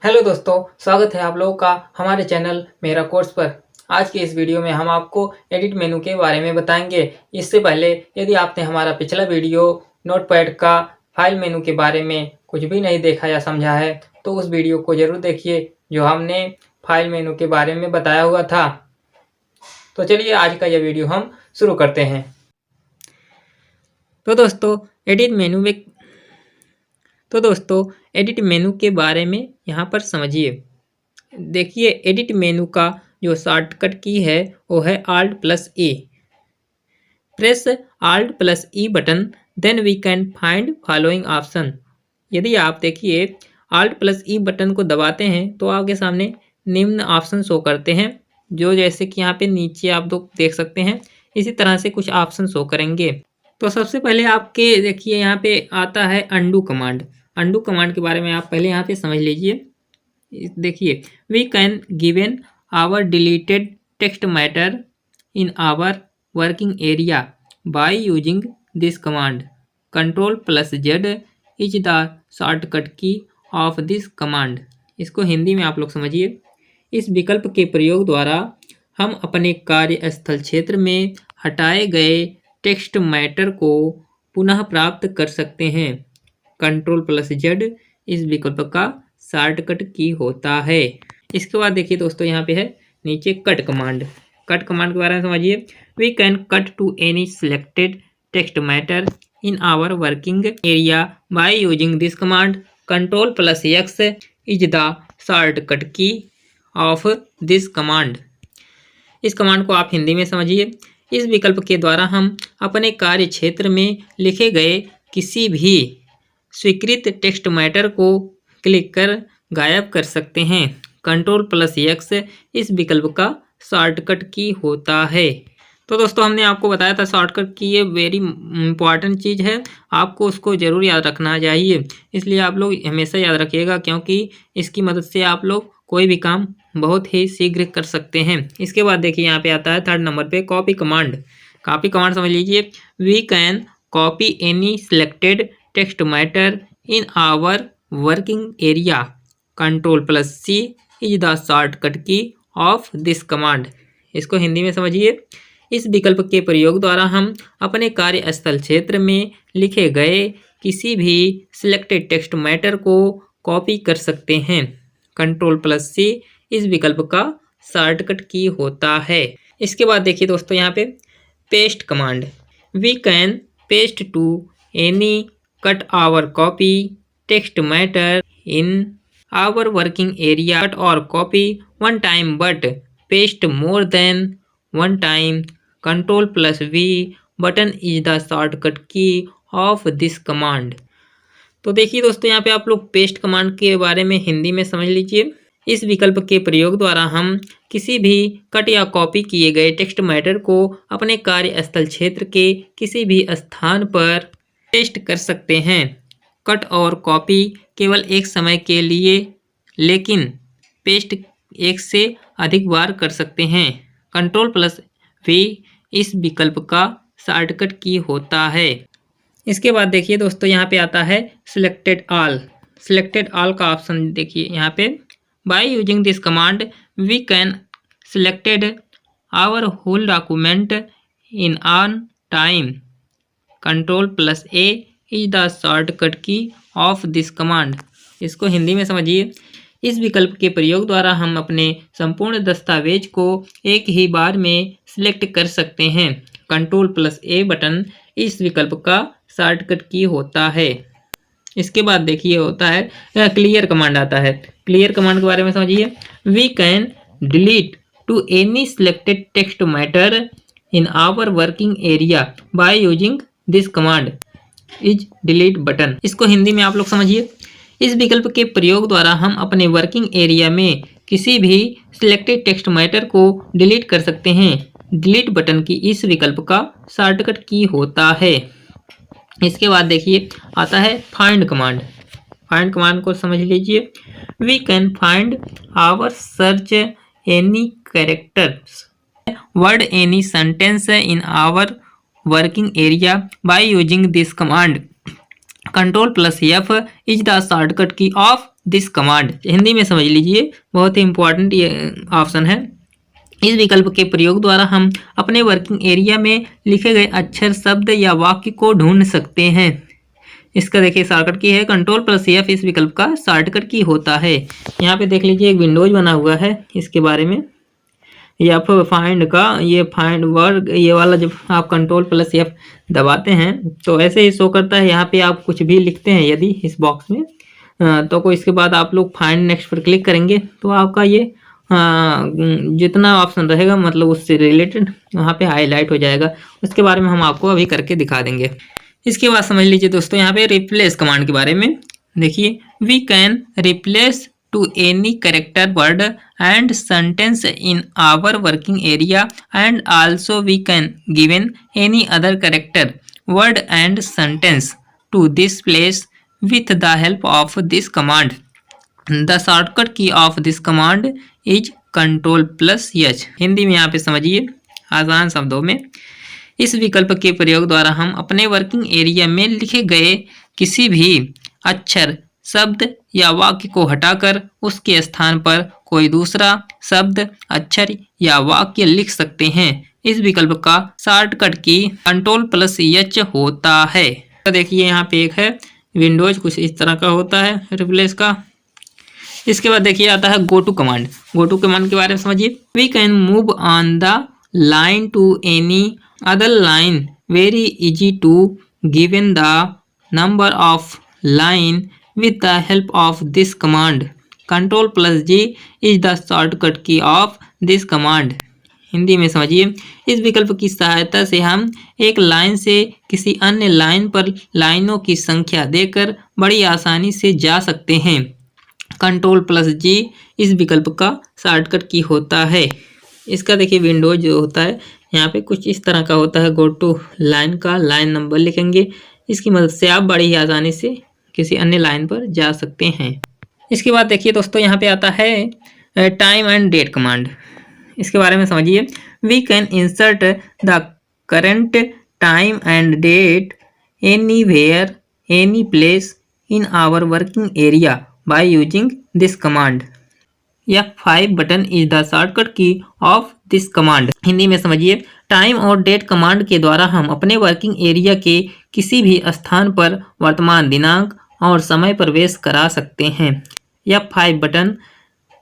Hello दोस्तों, स्वागत है आप लोगों का हमारे चैनल मेरा कोर्स पर। आज के इस वीडियो में हम आपको एडिट मेनू के बारे में बताएंगे। इससे पहले यदि आपने हमारा पिछला वीडियो नोटपैड का फाइल मेनू के बारे में कुछ भी नहीं देखा या समझा है तो उस वीडियो को ज़रूर देखिए जो हमने फाइल मेनू के बारे में बताया हुआ था। तो चलिए आज का यह वीडियो हम शुरू करते हैं। तो दोस्तों एडिट मेनू के बारे में यहाँ पर समझिए। देखिए, एडिट मेनू का जो शॉर्टकट की है वो है Alt+E। Press Alt+E button, then we can find following option. यदि आप देखिए Alt+E बटन को दबाते हैं तो आपके सामने निम्न ऑप्शन शो करते हैं, जो जैसे कि यहाँ पे नीचे आप लोग देख सकते हैं। इसी तरह से कुछ ऑप्शन शो करेंगे। तो सबसे पहले आपके देखिए यहाँ पे आता है अंडू कमांड। अंडू कमांड के बारे में आप पहले यहाँ पे समझ लीजिए। देखिए, we can given our deleted text matter in our working area by using this command. Ctrl+Z is the shortcut key of this command. इसको हिंदी में आप लोग समझिए। इस विकल्प के प्रयोग द्वारा हम अपने कार्यस्थल क्षेत्र में हटाए गए टेक्स्ट मैटर को पुनः प्राप्त कर सकते हैं। Ctrl+Z इस विकल्प का शॉर्टकट की होता है। इसके बाद देखिए दोस्तों, यहाँ पे है नीचे कट कमांड। कट कमांड के बारे में समझिए। We can cut to any selected text matter in our working area by using this command. Ctrl+X is the shortcut key of this command. इस कमांड को आप हिंदी में समझिए। इस विकल्प के द्वारा हम अपने कार्य क्षेत्र में लिखे गए किसी भी स्वीकृत टेक्स्ट मैटर को क्लिक कर गायब कर सकते हैं। Ctrl+X इस विकल्प का शॉर्टकट की होता है। तो दोस्तों, हमने आपको बताया था शॉर्टकट की ये वेरी इंपॉर्टेंट चीज़ है, आपको उसको ज़रूर याद रखना चाहिए। इसलिए आप लोग हमेशा याद रखिएगा, क्योंकि इसकी मदद से आप लोग कोई भी काम बहुत ही शीघ्र कर सकते हैं। इसके बाद देखिए यहाँ पे आता है थर्ड नंबर पे कॉपी कमांड। कॉपी कमांड समझ लीजिए। We can copy any selected text matter in our working area. Ctrl+C is the shortcut key of this command. इसको हिंदी में समझिए। इस विकल्प के प्रयोग द्वारा हम अपने कार्यस्थल क्षेत्र में लिखे गए किसी भी सिलेक्टेड टेक्स्ट मैटर को कॉपी कर सकते हैं। Ctrl+C इस विकल्प का शॉर्टकट की होता है। इसके बाद देखिए दोस्तों, यहाँ पे paste command. We can paste to any cut our copy text matter in our working area. Cut और copy one time but paste more than one time. Ctrl+V button is the shortcut key of this command. तो देखिए दोस्तों, यहाँ पे आप लोग paste command के बारे में हिंदी में समझ लीजिए। इस विकल्प के प्रयोग द्वारा हम किसी भी कट या कॉपी किए गए टेक्स्ट मैटर को अपने कार्यस्थल क्षेत्र के किसी भी स्थान पर पेस्ट कर सकते हैं। कट और कॉपी केवल एक समय के लिए, लेकिन पेस्ट एक से अधिक बार कर सकते हैं। Ctrl+V इस विकल्प का शॉर्टकट की होता है। इसके बाद देखिए दोस्तों, यहाँ पे आता है सिलेक्टेड ऑल। सिलेक्टेड ऑल का ऑप्शन देखिए यहाँ पे। By using this command we can selected our whole document in on time. Ctrl+A is the shortcut key of this command. इसको हिंदी में समझिए। इस विकल्प के प्रयोग द्वारा हम अपने संपूर्ण दस्तावेज को एक ही बार में सिलेक्ट कर सकते हैं। Ctrl+A बटन इस विकल्प का शॉर्टकट की होता है। इसके बाद देखिए होता है क्लियर कमांड आता है। क्लियर कमांड के बारे में समझिए। We can delete to any selected text matter in our working area by using this command is delete button. इसको हिंदी में आप लोग समझिए। इस विकल्प के प्रयोग द्वारा हम अपने वर्किंग एरिया में किसी भी सिलेक्टेड टेक्स्ट मैटर को डिलीट कर सकते हैं। डिलीट बटन की इस विकल्प का शॉर्टकट की होता है। इसके बाद देखिए आता है फाइंड कमांड। फाइंड कमांड को समझ लीजिए। We can find our search any characters word any sentence in our working area by using this command. Ctrl+F is the shortcut key of this command. Hindi में समझ लीजिए, बहुत ही इंपॉर्टेंट ये option है। इस विकल्प के प्रयोग द्वारा हम अपने वर्किंग एरिया में लिखे गए अक्षर, शब्द या वाक्य को ढूंढ सकते हैं। इसका देखिए शॉर्टकट की है Ctrl+F, इस विकल्प का शॉर्टकट की होता है। यहाँ पे देख लीजिए एक विंडोज बना हुआ है इसके बारे में, या फिर फाइंड का, ये फाइंड वर्ड, ये वाला जब आप Ctrl+F दबाते हैं तो ऐसे ही शो करता है। यहाँ पे आप कुछ भी लिखते हैं यदि इस बॉक्स में, तो कोई इसके बाद आप लोग फाइंड नेक्स्ट पर क्लिक करेंगे तो आपका ये जितना ऑप्शन रहेगा मतलब उससे रिलेटेड वहाँ पे हाईलाइट हो जाएगा। उसके बारे में हम आपको अभी करके दिखा देंगे। इसके बाद समझ लीजिए दोस्तों यहाँ पे रिप्लेस कमांड के बारे में। देखिए, we can replace to any character, word and sentence in our working area and also we can given any other character, word and sentence to this place with the help of this command. The shortcut key of this command is Ctrl+H। Hindi में यहाँ पे समझिए आसान शब्दों में, इस विकल्प के प्रयोग द्वारा हम अपने वर्किंग एरिया में लिखे गए किसी भी अक्षर, शब्द या वाक्य को हटाकर उसके स्थान पर कोई दूसरा शब्द, अक्षर या वाक्य लिख सकते हैं। इस विकल्प का शॉर्टकट की Ctrl+H होता है। तो देखिए यहाँ पे एक है विंडोज, कुछ इस तरह का होता है रिप्लेस का। इसके बाद देखिए आता है go to command. Go to command के बारे में समझिए। We can move on the line to any other line very easy to given the number of line with the help of this command. Ctrl+G is the shortcut key of this command. Hindi में समझिए, इस विकल्प की सहायता से हम एक line से किसी अन्य लाइन पर लाइनों की संख्या देकर बड़ी आसानी से जा सकते हैं। Ctrl+G इस विकल्प का शॉर्टकट की होता है। इसका देखिए विंडोज जो होता है यहाँ पे कुछ इस तरह का होता है। गो टू लाइन का लाइन नंबर लिखेंगे, इसकी मदद से आप बड़ी ही आसानी से किसी अन्य लाइन पर जा सकते हैं। इसके बाद देखिए दोस्तों यहाँ पे आता है टाइम एंड डेट कमांड। इसके बारे में समझिए। We can insert the current time and date anywhere any place in our working area by using this command. F5 button is the shortcut key of this command. Hindi में समझिए, time और date command के द्वारा हम अपने working area के किसी भी स्थान पर वर्तमान दिनांक और समय प्रवेश करा सकते हैं। F5 बटन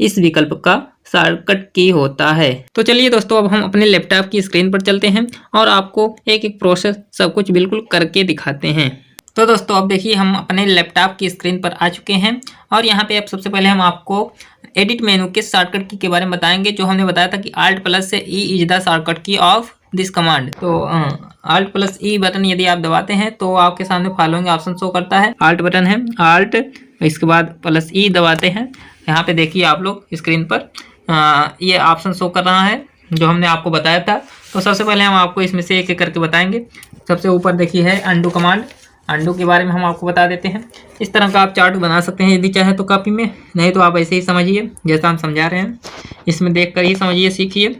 इस विकल्प का शॉर्टकट की होता है। तो चलिए दोस्तों, अब हम अपने लैपटॉप की स्क्रीन पर चलते हैं और आपको एक एक प्रोसेस सब कुछ बिल्कुल करके दिखाते हैं। तो दोस्तों अब देखिए हम अपने लैपटॉप की स्क्रीन पर आ चुके हैं और यहाँ पे अब सबसे पहले हम आपको एडिट मेनू के शॉर्टकट की के बारे में बताएंगे। जो हमने बताया था कि Alt+E is the shortcut key of this command. तो Alt+E बटन यदि आप दबाते हैं तो आपके सामने फॉलोइंग ऑप्शन शो करता है। Alt बटन है, Alt इसके बाद +E दबाते हैं। यहाँ पे देखिए आप लोग स्क्रीन पर ये ऑप्शन शो कर रहा है जो हमने आपको बताया था। तो सबसे पहले हम आपको इसमें से एक एक करके बताएंगे। सबसे ऊपर देखिए है अंडू कमांड। अंडू के बारे में हम आपको बता देते हैं। इस तरह का आप चार्ट बना सकते हैं यदि चाहे तो कॉपी में, नहीं तो आप ऐसे ही समझिए जैसा हम समझा रहे हैं, इसमें देख कर ही समझिए, सीखिए।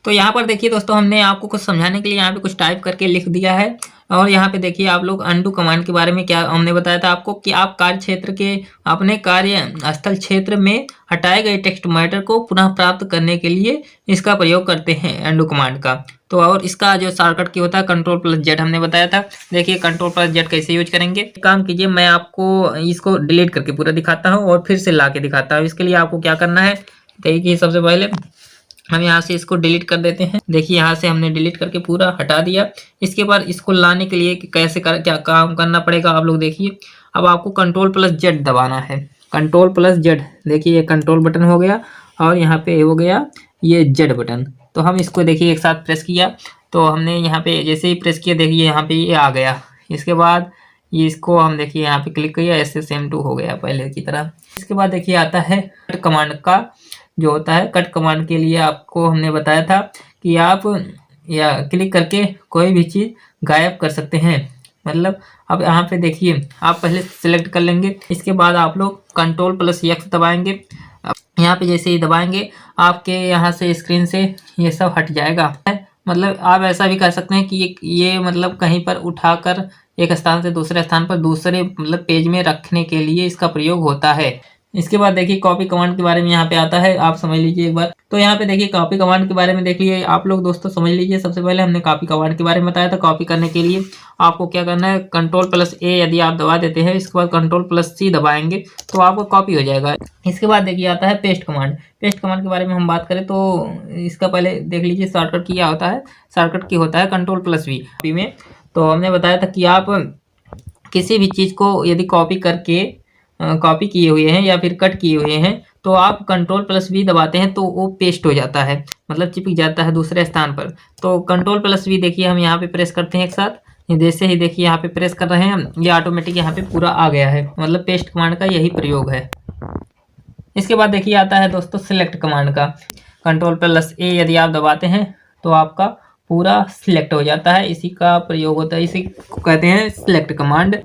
तो यहाँ पर देखिए दोस्तों, हमने आपको कुछ समझाने के लिए यहाँ पे कुछ टाइप करके लिख दिया है। और यहाँ पे देखिए आप लोग अंडू कमांड के बारे में क्या हमने बताया था आपको कि आप कार्य क्षेत्र के अपने कार्य स्थल क्षेत्र में हटाए गए टेक्स्ट मैटर को पुनः प्राप्त करने के लिए इसका प्रयोग करते हैं अंडू कमांड का। तो और इसका जो शॉर्टकट की होता है Ctrl+Z हमने बताया था। देखिए Ctrl+Z कैसे यूज करेंगे। एक काम कीजिए, मैं आपको इसको डिलीट करके पूरा दिखाता हूँ और फिर से ला के दिखाता हूँ। इसके लिए आपको क्या करना है, देखिए सबसे पहले हम यहाँ से इसको डिलीट कर देते हैं। देखिए यहाँ से हमने डिलीट करके पूरा हटा दिया। इसके बाद इसको लाने के लिए कैसे क्या काम करना पड़ेगा आप लोग देखिए। अब आपको Ctrl+Z दबाना है। Ctrl+Z, देखिए ये कंट्रोल बटन हो गया और यहाँ पे हो गया ये Z बटन। तो हम इसको देखिए एक साथ प्रेस किया तो हमने यहाँ पे जैसे ही प्रेस किया देखिए यहाँ पे ये आ गया। इसके बाद ये इसको हम देखिए यहाँ पे क्लिक किया, ऐसे सेम टू हो गया पहले की तरह। इसके बाद देखिए आता है कट कमांड का जो होता है। कट कमांड के लिए आपको हमने बताया था कि आप या क्लिक करके कोई भी चीज़ गायब कर सकते हैं। मतलब अब यहाँ पे देखिए आप पहले सिलेक्ट कर लेंगे, इसके बाद आप लोग Ctrl+X दबाएंगे। यहाँ पे जैसे ही दबाएंगे आपके यहाँ से स्क्रीन से ये सब हट जाएगा। मतलब आप ऐसा भी कर सकते हैं कि ये मतलब कहीं पर उठाकर एक स्थान से दूसरे स्थान पर दूसरे मतलब पेज में रखने के लिए इसका प्रयोग होता है। इसके बाद देखिए कॉपी कमांड के बारे में यहाँ पे आता है, आप समझ लीजिए एक बार। तो यहाँ पे देखिए कॉपी कमांड के बारे में देखिए आप लोग दोस्तों समझ लीजिए। सबसे पहले हमने कॉपी कमांड के बारे में बताया था। कॉपी करने के लिए आपको क्या करना है, कंट्रोल+A यदि आप दबा देते हैं, इसके बाद कंट्रोल+C दबाएंगे तो आपको कॉपी हो जाएगा। इसके बाद देखिए आता है पेस्ट कमांड। पेस्ट कमांड के बारे में हम बात करें तो इसका पहले देख लीजिए शॉर्टकट क्या होता है। शॉर्टकट की होता है कंट्रोल+V में। तो हमने बताया था कि आप किसी भी चीज़ को यदि कॉपी करके कॉपी किए हुए हैं या फिर कट किए हुए हैं तो आप कंट्रोल+V दबाते हैं तो वो पेस्ट हो जाता है, मतलब चिपक जाता है दूसरे स्थान पर। तो कंट्रोल+V देखिए हम यहाँ पे प्रेस करते हैं एक साथ, जैसे ही देखिए यहाँ पे प्रेस कर रहे हैं ये ऑटोमेटिक यहाँ पे पूरा आ गया है, मतलब पेस्ट कमांड का यही प्रयोग है। इसके बाद देखिए आता है दोस्तों सिलेक्ट कमांड का। कंट्रोल+A यदि आप दबाते हैं तो आपका पूरा सिलेक्ट हो जाता है, इसी का प्रयोग होता है, इसी को कहते हैं सिलेक्ट कमांड।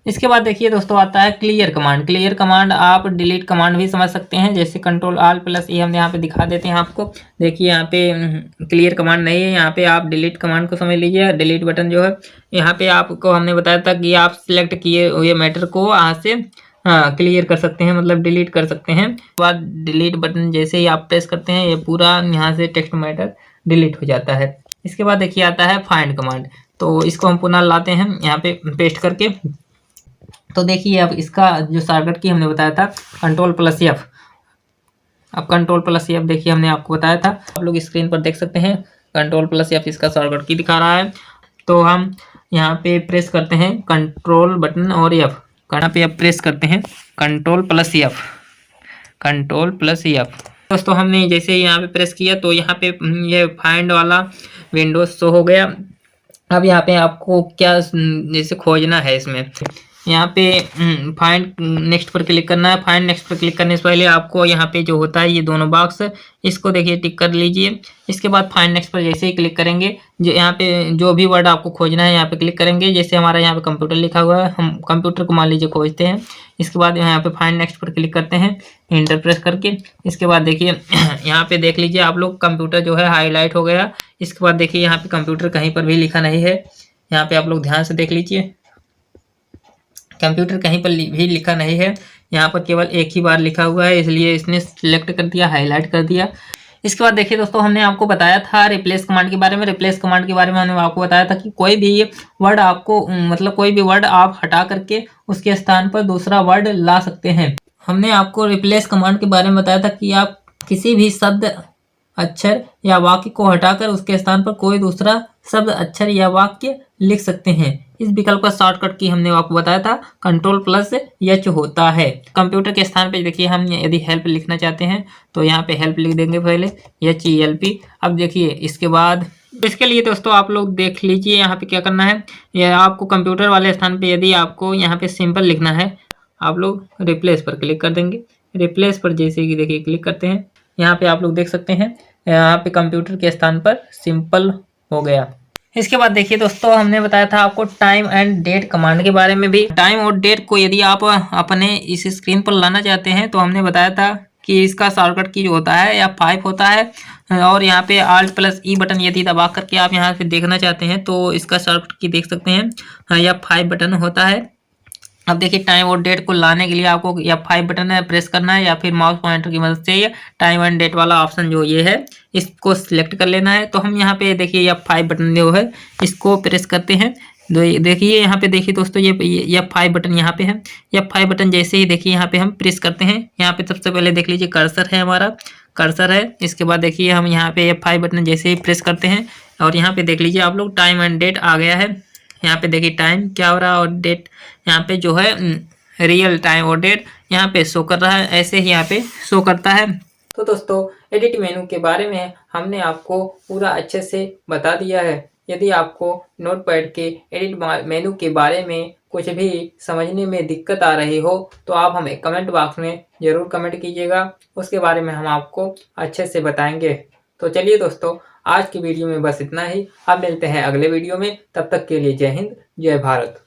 इसके बाद देखिए दोस्तों आता है क्लियर कमांड। क्लियर कमांड आप डिलीट कमांड भी समझ सकते हैं, जैसे कंट्रोल+Alt+E हम यहाँ पे दिखा देते हैं आपको। देखिए यहाँ पे क्लियर कमांड नहीं है, यहाँ पे आप डिलीट कमांड को समझ लीजिए। डिलीट बटन जो है यहाँ पे आपको हमने बताया था कि आप सिलेक्ट किए हुए मैटर को यहाँ से क्लियर कर सकते हैं, मतलब डिलीट कर सकते हैं। बाद डिलीट बटन जैसे ही आप प्रेस करते हैं ये पूरा यहाँ से टेक्स्ट मैटर डिलीट हो जाता है। इसके बाद देखिए आता है फाइंड कमांड। तो इसको हम पुनः लाते हैं यहाँ पे पेस्ट करके। तो देखिए अब इसका जो शॉर्टकट की हमने बताया था कंट्रोल+F। अब कंट्रोल+F देखिए हमने आपको बताया था, आप लोग स्क्रीन पर देख सकते हैं कंट्रोल+F इसका शॉर्टकट की दिखा रहा है। तो हम यहाँ पे प्रेस करते हैं कंट्रोल बटन और F, यहाँ पे अब प्रेस करते हैं कंट्रोल+F, कंट्रोल+F। दोस्तों हमने जैसे यहाँ पे प्रेस किया तो यहाँ पे ये फाइंड वाला विंडोज शो हो गया। अब यहाँ पे आपको क्या जैसे खोजना है इसमें, यहाँ पे फाइंड नेक्स्ट पर क्लिक करना है। फाइंड नेक्स्ट पर क्लिक करने से पहले आपको यहाँ पे जो होता है ये दोनों बॉक्स इसको देखिए टिक कर लीजिए। इसके बाद फाइंड नेक्स्ट पर जैसे ही क्लिक करेंगे जो यहाँ पे जो भी वर्ड आपको खोजना है यहाँ पे क्लिक करेंगे। जैसे हमारा यहाँ पे कंप्यूटर लिखा हुआ है, हम कंप्यूटर को मान लीजिए खोजते हैं। इसके बाद यहाँ पे फाइंड नेक्स्ट पर क्लिक करते हैं इंटर प्रेस करके। इसके बाद देखिए यहाँ पे देख लीजिए आप लोग कंप्यूटर जो है हाईलाइट हो गया। इसके बाद देखिए यहाँ पे कंप्यूटर कहीं पर भी लिखा नहीं है, यहाँ पे आप लोग ध्यान से देख लीजिए कंप्यूटर कहीं पर भी लिखा नहीं है, यहाँ पर केवल एक ही बार लिखा हुआ है, इसलिए इसने सिलेक्ट कर दिया, हाईलाइट कर दिया। इसके बाद देखिए दोस्तों हमने आपको बताया था रिप्लेस कमांड के बारे में। रिप्लेस कमांड के बारे में हमने आपको बताया था कि कोई भी वर्ड आपको मतलब कोई भी वर्ड आप हटा करके उसके स्थान पर दूसरा वर्ड ला सकते हैं। हमने आपको रिप्लेस कमांड के बारे में बताया था कि आप किसी भी शब्द अक्षर या वाक्य को हटाकर उसके स्थान पर कोई दूसरा शब्द अक्षर या वाक्य लिख सकते हैं। इस विकल्प का शॉर्टकट की हमने आपको बताया था कंट्रोल+H होता है। कंप्यूटर के स्थान पे देखिए हम यदि हेल्प लिखना चाहते हैं तो यहाँ पे हेल्प लिख देंगे पहले HELP। अब देखिए इसके बाद इसके लिए दोस्तों आप लोग देख लीजिए यहाँ पे क्या करना है। यह आपको कंप्यूटर वाले स्थान पे यदि आपको यहाँ पे सिंपल लिखना है आप लोग रिप्लेस पर क्लिक कर देंगे। रिप्लेस पर जैसे कि देखिए क्लिक करते हैं, यहाँ पे आप लोग देख सकते हैं यहाँ पे कंप्यूटर के स्थान पर सिंपल हो गया। इसके बाद देखिए दोस्तों हमने बताया था आपको टाइम एंड डेट कमांड के बारे में भी। टाइम और डेट को यदि आप अपने इस स्क्रीन पर लाना चाहते हैं तो हमने बताया था कि इसका शॉर्टकट की जो होता है F5 होता है, और यहाँ पे Alt+E बटन यदि दबा करके आप यहाँ पे देखना चाहते हैं तो इसका शॉर्टकट की देख सकते हैं F5 बटन होता है। अब देखिए टाइम और डेट को लाने के लिए आपको F5 बटन है प्रेस करना है या फिर माउस पॉइंटर की मदद से टाइम एंड डेट वाला ऑप्शन जो ये है इसको सिलेक्ट कर लेना है। तो हम यहाँ पे देखिए F5 बटन जो है इसको प्रेस करते हैं। देखिए यहाँ पे देखिए दोस्तों ये F5 बटन यहाँ पे है। F5 बटन जैसे ही देखिए यहाँ पे हम प्रेस करते हैं, यहाँ पे सबसे पहले देख लीजिए कर्सर है, हमारा कर्सर है। इसके बाद देखिए हम यहाँ पे F5 बटन जैसे ही प्रेस करते हैं और यहाँ पे देख लीजिए आप लोग टाइम एंड डेट आ गया है। यहाँ पे देखिए टाइम क्या हो रहा है और डेट यहाँ पे जो है रियल टाइम और डेट यहाँ पे शो कर रहा है, ऐसे ही यहाँ पे शो करता है। तो दोस्तों एडिट मेनू के बारे में हमने आपको पूरा अच्छे से बता दिया है। यदि आपको नोटपैड के एडिट मेनू के बारे में कुछ भी समझने में दिक्कत आ रही हो तो आप हमें कमेंट बॉक्स में ज़रूर कमेंट कीजिएगा, उसके बारे में हम आपको अच्छे से बताएंगे। तो चलिए दोस्तों आज की वीडियो में बस इतना ही। अब मिलते हैं अगले वीडियो में, तब तक के लिए जय हिंद जय भारत।